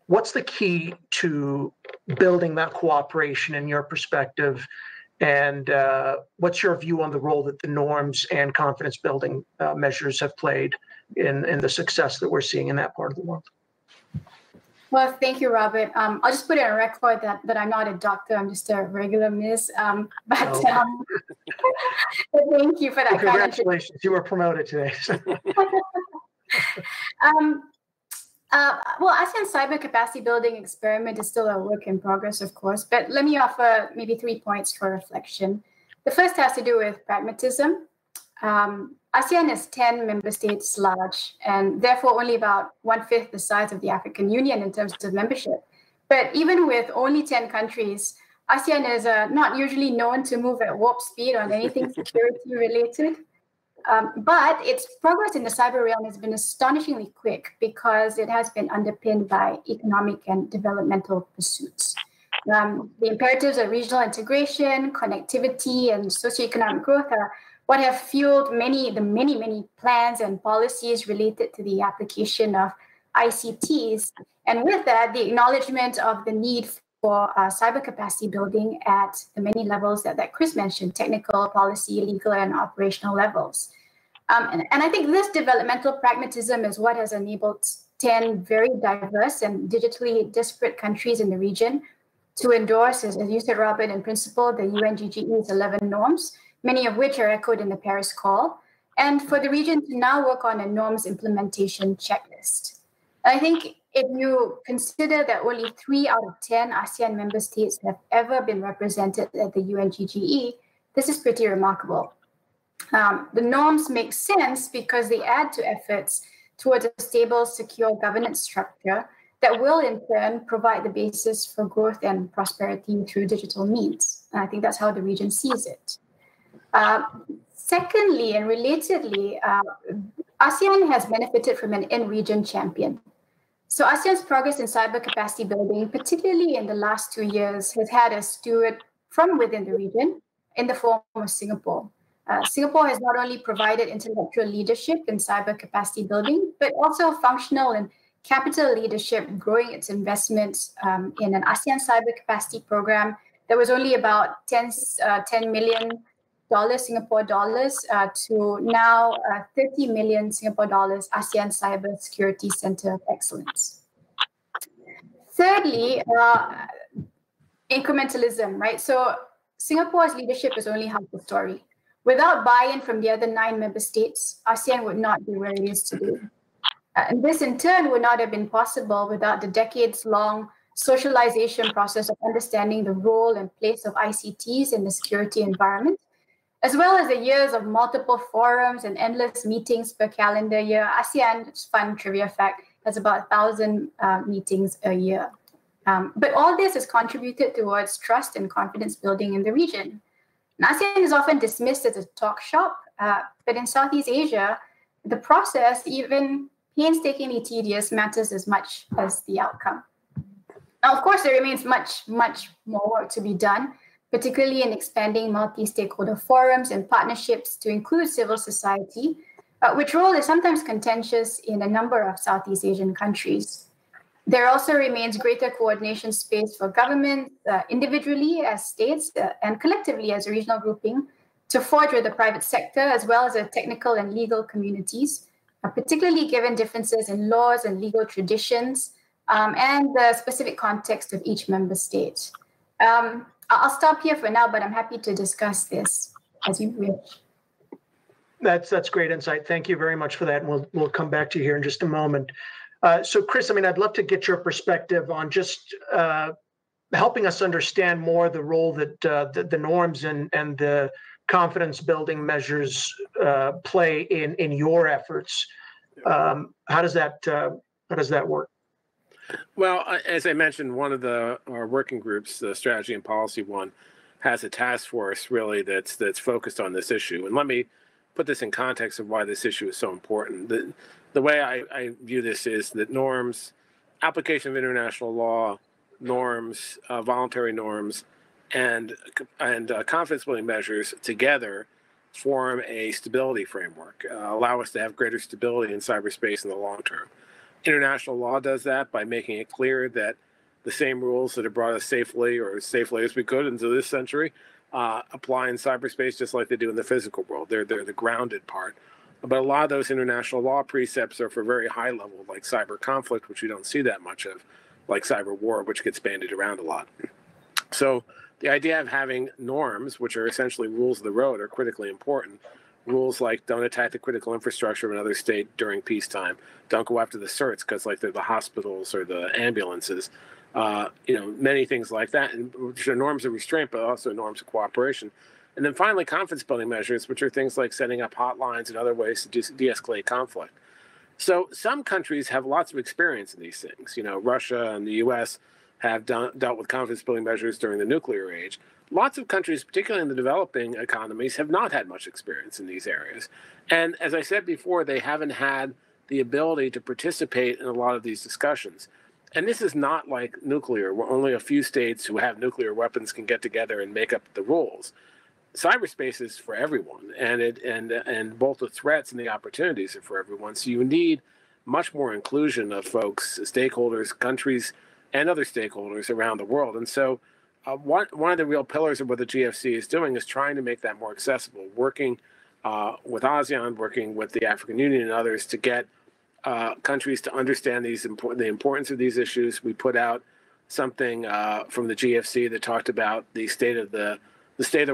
What's the key to building that cooperation in your perspective? And what's your view on the role that the norms and confidence building measures have played in the success that we're seeing in that part of the world? Well, thank you, Robert. I'll just put it on record that I'm not a doctor. I'm just a regular miss. But thank you for that. Well, congratulations. You were promoted today. Well, ASEAN cyber capacity building experiment is still a work in progress, of course, but let me offer maybe 3 points for reflection. The first has to do with pragmatism. ASEAN is 10 member states large, and therefore only about 1/5 the size of the African Union in terms of membership. But even with only 10 countries, ASEAN is not usually known to move at warp speed on anything security related. But its progress in the cyber realm has been astonishingly quick because it has been underpinned by economic and developmental pursuits. The imperatives of regional integration, connectivity, and socioeconomic growth are what have fueled the many plans and policies related to the application of ICTs. And with that, the acknowledgement of the need for cyber capacity building at the many levels that Chris mentioned, technical, policy, legal, and operational levels. And I think this developmental pragmatism is what has enabled 10 very diverse and digitally disparate countries in the region to endorse, as you said, Robert, in principle, the UNGGE's 11 norms, many of which are echoed in the Paris Call, and for the region to now work on a norms implementation checklist. I think if you consider that only 3 out of 10 ASEAN member states have ever been represented at the UNGGE, this is pretty remarkable. The norms make sense because they add to efforts towards a stable, secure governance structure that will in turn provide the basis for growth and prosperity through digital means. And I think that's how the region sees it. Secondly, and relatedly, ASEAN has benefited from an in-region champion. So ASEAN's progress in cyber capacity building, particularly in the last 2 years, has had a steward from within the region in the form of Singapore. Singapore has not only provided intellectual leadership in cyber capacity building, but also functional and capital leadership, growing its investments in an ASEAN cyber capacity program that was only about 10 million Singapore dollars to now 30 million Singapore dollars ASEAN Cyber Security Center of Excellence. Thirdly, incrementalism, right? So Singapore's leadership is only half the story. Without buy-in from the other 9 member states, ASEAN would not be where it is today. And this in turn would not have been possible without the decades-long socialization process of understanding the role and place of ICTs in the security environment, as well as the years of multiple forums and endless meetings per calendar year. ASEAN, just fun trivia fact, has about 1,000 meetings a year. But all this has contributed towards trust and confidence building in the region. And ASEAN is often dismissed as a talk shop, but in Southeast Asia, the process, even painstakingly tedious, matters as much as the outcome. Now, of course, there remains much more work to be done, particularly in expanding multi-stakeholder forums and partnerships to include civil society, which role is sometimes contentious in a number of Southeast Asian countries. There also remains greater coordination space for government, individually as states, and collectively as a regional grouping, to forge with the private sector, as well as the technical and legal communities, particularly given differences in laws and legal traditions, and the specific context of each member state. I'll stop here for now, but I'm happy to discuss this as you wish. That's great insight. Thank you very much for that. And we'll come back to you here in just a moment. So Chris, I'd love to get your perspective on just helping us understand more the role that the norms and the confidence building measures play in your efforts. How does that work? Well, as I mentioned, one of our working groups, the strategy and policy one, has a task force really that's focused on this issue. And let me put this in context of why this issue is so important. the way I view this is that norms, application of international law, norms, voluntary norms, and confidence building measures together form a stability framework, allow us to have greater stability in cyberspace in the long term. International law does that by making it clear that the same rules that have brought us safely, or as safely as we could into this century, apply in cyberspace just like they do in the physical world. They're the grounded part. But a lot of those international law precepts are for very high level, like cyber conflict, which we don't see that much of, like cyber war, which gets bandied around a lot. So the idea of having norms, which are essentially rules of the road, are critically important. Rules like don't attack the critical infrastructure of another state during peacetime. Don't go after the certs because like they're the hospitals or the ambulances. Many things like that, and which are norms of restraint, but also norms of cooperation. And then finally, confidence building measures, which are things like setting up hotlines and other ways to de-escalate conflict. So some countries have lots of experience in these things. Russia and the US have dealt with confidence building measures during the nuclear age. Lots of countries, particularly in the developing economies, have not had much experience in these areas. And as I said before, they haven't had the ability to participate in a lot of these discussions. And this is not like nuclear, where only a few states who have nuclear weapons can get together and make up the rules. Cyberspace is for everyone, and both the threats and the opportunities are for everyone. So you need much more inclusion of folks, stakeholders, countries, and other stakeholders around the world. And so one of the real pillars of what the GFC is doing is trying to make that more accessible, working with Asean, working with the African Union and others to get countries to understand the importance of these issues. We put out something from the GFC that talked about the state of the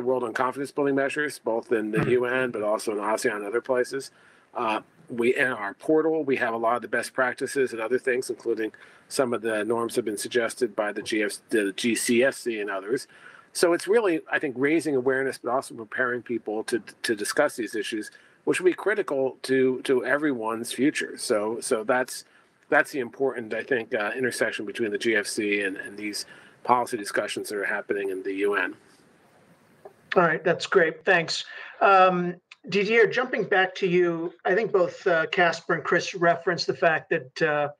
world on confidence building measures, both in the UN, but also in ASEAN and other places. In our portal, we have a lot of the best practices and other things, including some of the norms have been suggested by the GCFC and others. So it's really, I think, raising awareness, but also preparing people to discuss these issues, which will be critical to everyone's future. So that's the important, I think, intersection between the GFC and these policy discussions that are happening in the UN. All right, that's great. Thanks. Didier, jumping back to you, I think both Casper and Chris referenced the fact that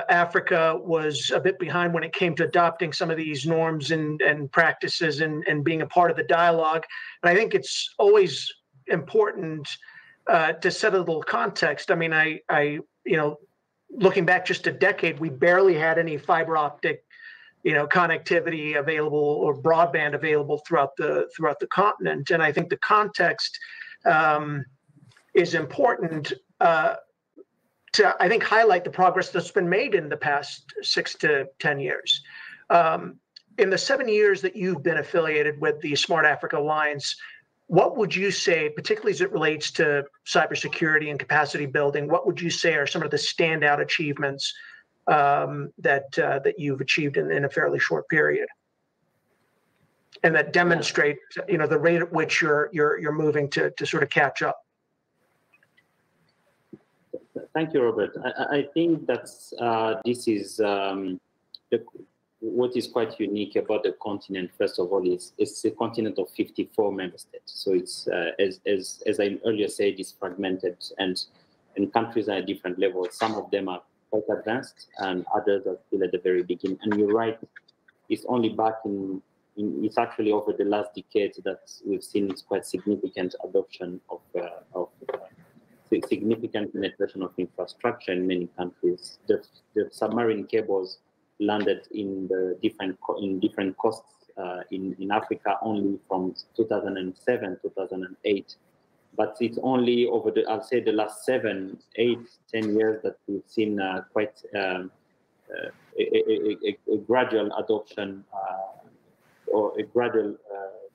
Africa was a bit behind when it came to adopting some of these norms and practices and being a part of the dialogue. And I think it's always important to set a little context. I mean, I looking back just a decade, we barely had any fiber optic connectivity available or broadband available throughout the continent. And I think the context is important to, I think, highlight the progress that's been made in the past 6 to 10 years. In the 7 years that you've been affiliated with the Smart Africa Alliance, what would you say, particularly as it relates to cybersecurity and capacity building, what would you say are some of the standout achievements that you've achieved in a fairly short period, and that demonstrate the rate at which you're moving to sort of catch up? Thank you, Robert. I think that's this is what is quite unique about the continent. First of all, is it's a continent of 54 member states. So it's as I earlier said, it's fragmented, and countries are at different levels. Some of them are quite advanced, and others are still at the very beginning. And you're right, it's only back it's actually over the last decade that we've seen it's quite significant adoption of significant penetration of infrastructure in many countries. The submarine cables landed in different coasts in Africa only from 2007, 2008. But it's only over the last 7, 8, 10 years that we've seen quite a gradual adoption or a gradual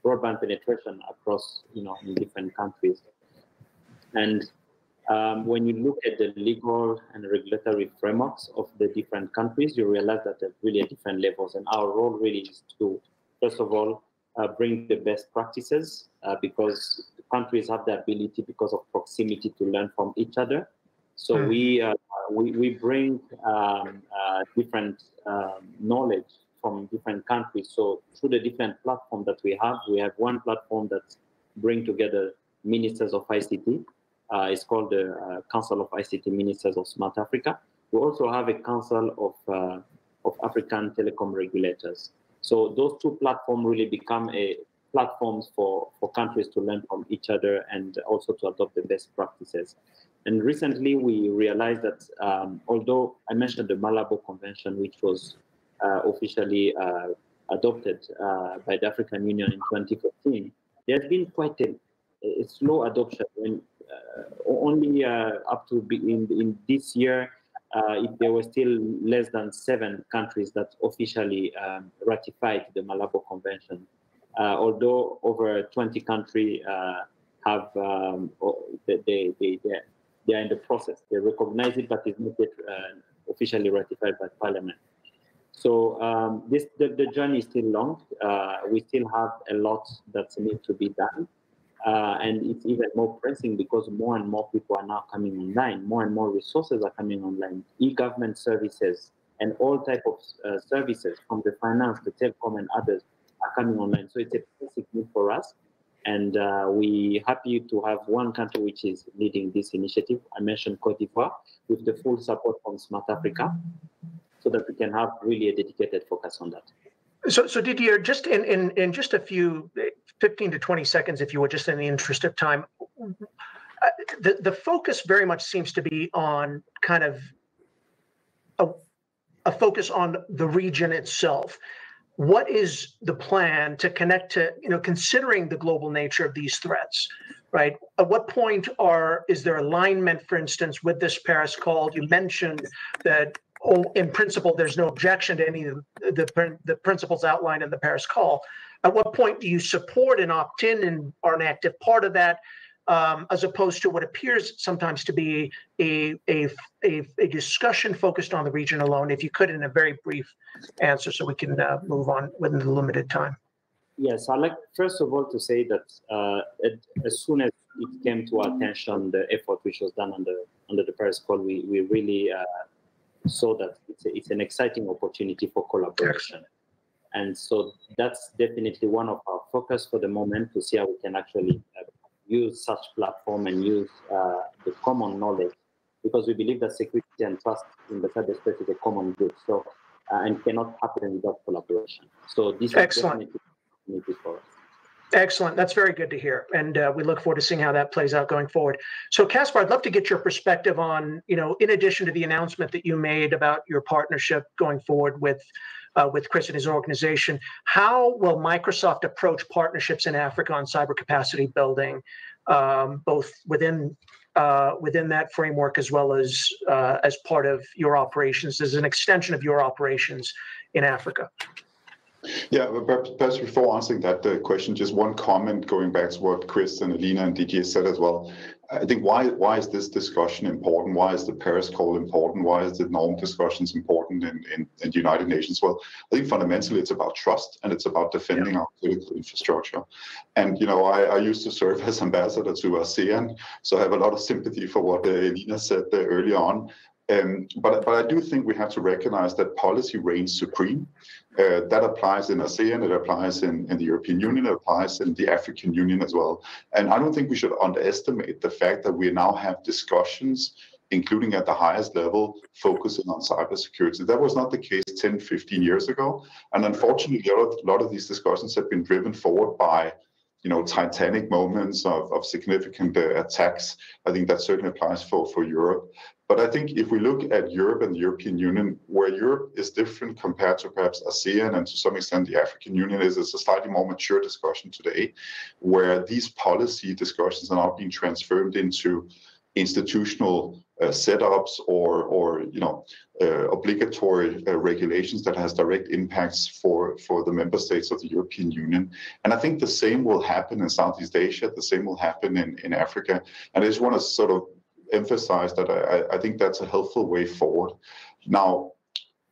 broadband penetration across, in different countries. And when you look at the legal and regulatory frameworks of the different countries, you realize that they're really at different levels. And our role really is to, first of all, bring the best practices because countries have the ability, because of proximity, to learn from each other. So we bring different knowledge from different countries. So through the different platforms that we have one platform that brings together ministers of ICT It's called the Council of ICT Ministers of Smart Africa. We also have a Council of African Telecom Regulators. So those two platforms really become platforms for countries to learn from each other and also to adopt the best practices. And recently we realized that although I mentioned the Malabo Convention, which was officially adopted by the African Union in 2014, there's been quite a slow adoption. When only up to in this year, there were still less than 7 countries that officially ratified the Malabo Convention. Although over 20 countries have they are in the process. They recognize it, but it's not yet officially ratified by Parliament. So the journey is still long. We still have a lot that needs to be done. And it's even more pressing because more and more people are now coming online. More and more resources are coming online. E-government services and all types of services from the finance, the telecom and others are coming online. So it's a basic need for us. And we're happy to have one country which is leading this initiative. I mentioned Cote d'Ivoire with the full support from Smart Africa so that we can have really a dedicated focus on that. So Didier, just in just a few 15 to 20 seconds, if you would, just in the interest of time, the focus very much seems to be on kind of a focus on the region itself. What is the plan to connect to, considering the global nature of these threats, right? At what point is there alignment, for instance, with this Paris call? You mentioned that, in principle, there's no objection to any of the principles outlined in the Paris call. At what point do you support and opt in and are an active part of that, as opposed to what appears sometimes to be a discussion focused on the region alone? If you could, in a very brief answer, so we can move on within the limited time. Yes, I'd like first of all to say that as soon as it came to our attention, the effort which was done under the Paris call, we really saw that it's an exciting opportunity for collaboration. And so that's definitely one of our focus for the moment, to see how we can actually use such platform and use the common knowledge, because we believe that security and trust in the cyberspace is a common good. So and cannot happen without collaboration. So this is definitely an opportunity for us. Excellent. That's very good to hear. And we look forward to seeing how that plays out going forward. So Caspar, I'd love to get your perspective on, in addition to the announcement that you made about your partnership going forward with Chris and his organization, how will Microsoft approach partnerships in Africa on cyber capacity building, both within that framework as well as part of your operations, as an extension of your operations in Africa? Yeah, perhaps before answering that question, just one comment going back to what Chris and Alina and Didier said as well. I think why is this discussion important? Why is the Paris call important? Why is the norm discussions important in the United Nations? Well, I think fundamentally it's about trust and it's about defending our critical infrastructure. And I used to serve as ambassador to Asean, so I have a lot of sympathy for what Alina said there early on. But I do think we have to recognize that policy reigns supreme. That applies in ASEAN, it applies in the European Union, it applies in the African Union as well. And I don't think we should underestimate the fact that we now have discussions, including at the highest level, focusing on cybersecurity. That was not the case 10, 15 years ago. And unfortunately, a lot of these discussions have been driven forward by titanic moments of significant attacks. I think that certainly applies for Europe. But I think if we look at Europe and the European Union, where Europe is different compared to perhaps ASEAN and to some extent the African Union, is a slightly more mature discussion today, where these policy discussions are now being transformed into institutional setups or obligatory regulations that has direct impacts for the member states of the European Union. And I think the same will happen in Southeast Asia, the same will happen in Africa. And I just want to sort of emphasize that I think that's a helpful way forward. Now,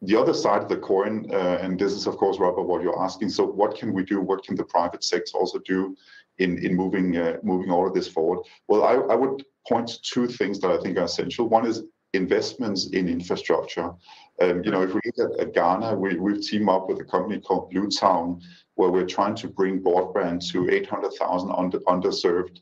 the other side of the coin, and this is of course, Robert, what you're asking, so what can we do? What can the private sector also do in moving all of this forward? Well, I would point to two things that I think are essential. One is investments in infrastructure. If we look at Ghana, we've teamed up with a company called Bluetown, where we're trying to bring broadband to 800,000 underserved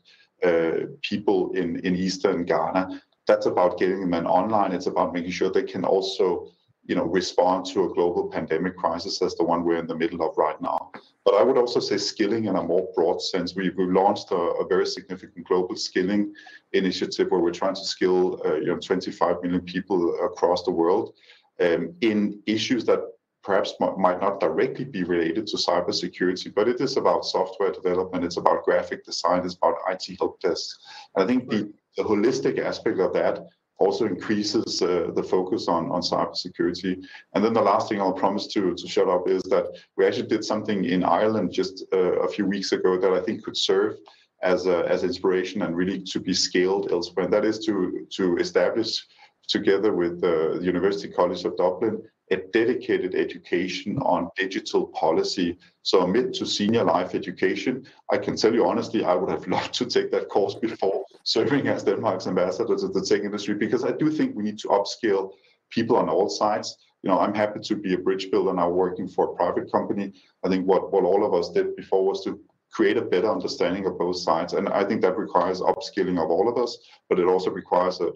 people in Eastern Ghana. That's about getting them online. It's about making sure they can also, respond to a global pandemic crisis as the one we're in the middle of right now. But I would also say skilling in a more broad sense. We've launched a very significant global skilling initiative where we're trying to skill 25 million people across the world in issues that perhaps might not directly be related to cybersecurity, but it is about software development, it's about graphic design, it's about IT help desks. And I think the holistic aspect of that also increases the focus on cybersecurity. And then the last thing I'll promise to shut up is that we actually did something in Ireland just a few weeks ago that I think could serve as inspiration and really to be scaled elsewhere. And that is to establish, together with the University College of Dublin, a dedicated education on digital policy. So mid to senior life education. I can tell you honestly, I would have loved to take that course before serving as Denmark's ambassador to the tech industry, because I do think we need to upskill people on all sides. I'm happy to be a bridge builder now working for a private company. I think what all of us did before was to create a better understanding of both sides. And I think that requires upskilling of all of us, but it also requires a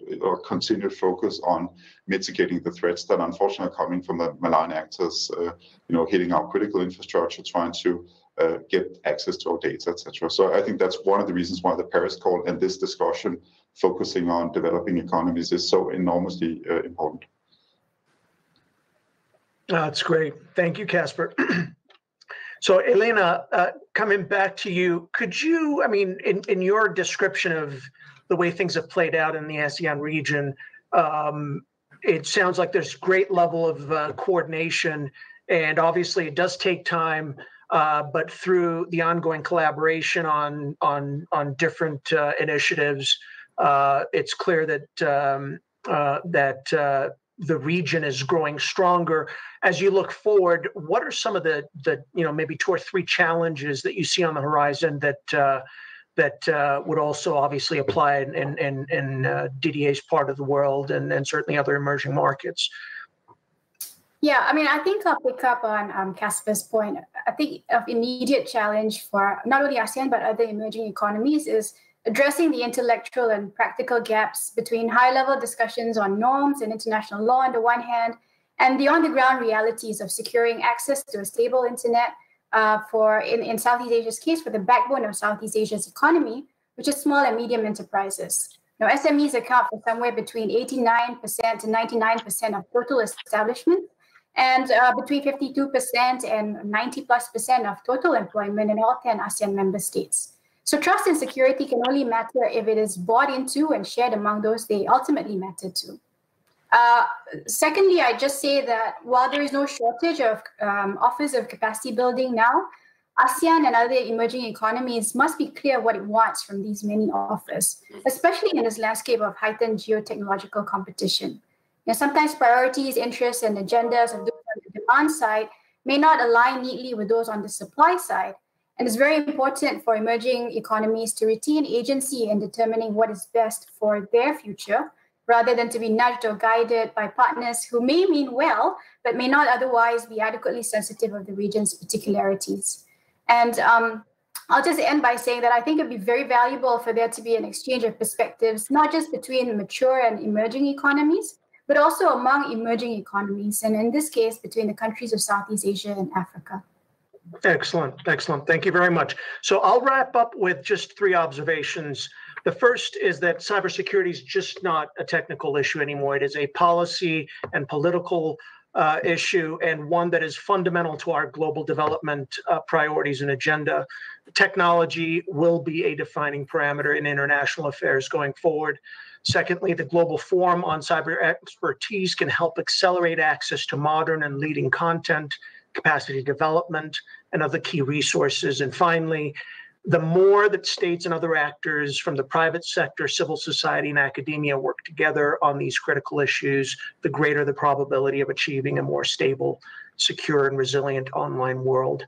continued focus on mitigating the threats that unfortunately are coming from the malign actors, hitting our critical infrastructure, trying to get access to our data, etc. So I think that's one of the reasons why the Paris call and this discussion focusing on developing economies is so enormously important. That's great. Thank you, Casper. So, Elena, coming back to you, could you, in your description of the way things have played out in the ASEAN region, it sounds like there's great level of coordination, and obviously it does take time, but through the ongoing collaboration on different initiatives, it's clear that the region is growing stronger. As you look forward, what are some of the maybe 2 or 3 challenges that you see on the horizon that would also obviously apply in Didier's part of the world and certainly other emerging markets? Yeah, I think I'll pick up on Casper's point. I think an immediate challenge for not only ASEAN but other emerging economies is addressing the intellectual and practical gaps between high-level discussions on norms and international law on the one hand, and the on-the-ground realities of securing access to a stable internet in Southeast Asia's case, for the backbone of Southeast Asia's economy, which is small and medium enterprises. Now, SMEs account for somewhere between 89% to 99% of total establishments, and between 52% and 90+% of total employment in all 10 ASEAN member states. So trust and security can only matter if it is bought into and shared among those they ultimately matter to. Secondly, I just say that while there is no shortage of offers of capacity building now, ASEAN and other emerging economies must be clear what it wants from these many offers, especially in this landscape of heightened geotechnological competition. Sometimes priorities, interests, and agendas of those on the demand side may not align neatly with those on the supply side. And it's very important for emerging economies to retain agency in determining what is best for their future, rather than to be nudged or guided by partners who may mean well, but may not otherwise be adequately sensitive of the region's particularities. And I'll just end by saying that I think it'd be very valuable for there to be an exchange of perspectives, not just between mature and emerging economies, but also among emerging economies, and in this case, between the countries of Southeast Asia and Africa. Excellent. Thank you very much. So I'll wrap up with just 3 observations. The first is that cybersecurity is just not a technical issue anymore. It is a policy and political issue, and one that is fundamental to our global development priorities and agenda. Technology will be a defining parameter in international affairs going forward. Secondly, the Global Forum on Cyber Expertise can help accelerate access to modern and leading content, capacity development, and other key resources. And finally, the more that states and other actors from the private sector, civil society, and academia work together on these critical issues, the greater the probability of achieving a more stable, secure, and resilient online world.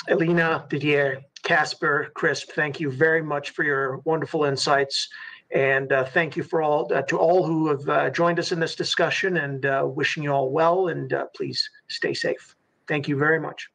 Elena, Didier, Casper, Crisp, thank you very much for your wonderful insights. And thank you to all who have joined us in this discussion, and wishing you all well, and please stay safe. Thank you very much.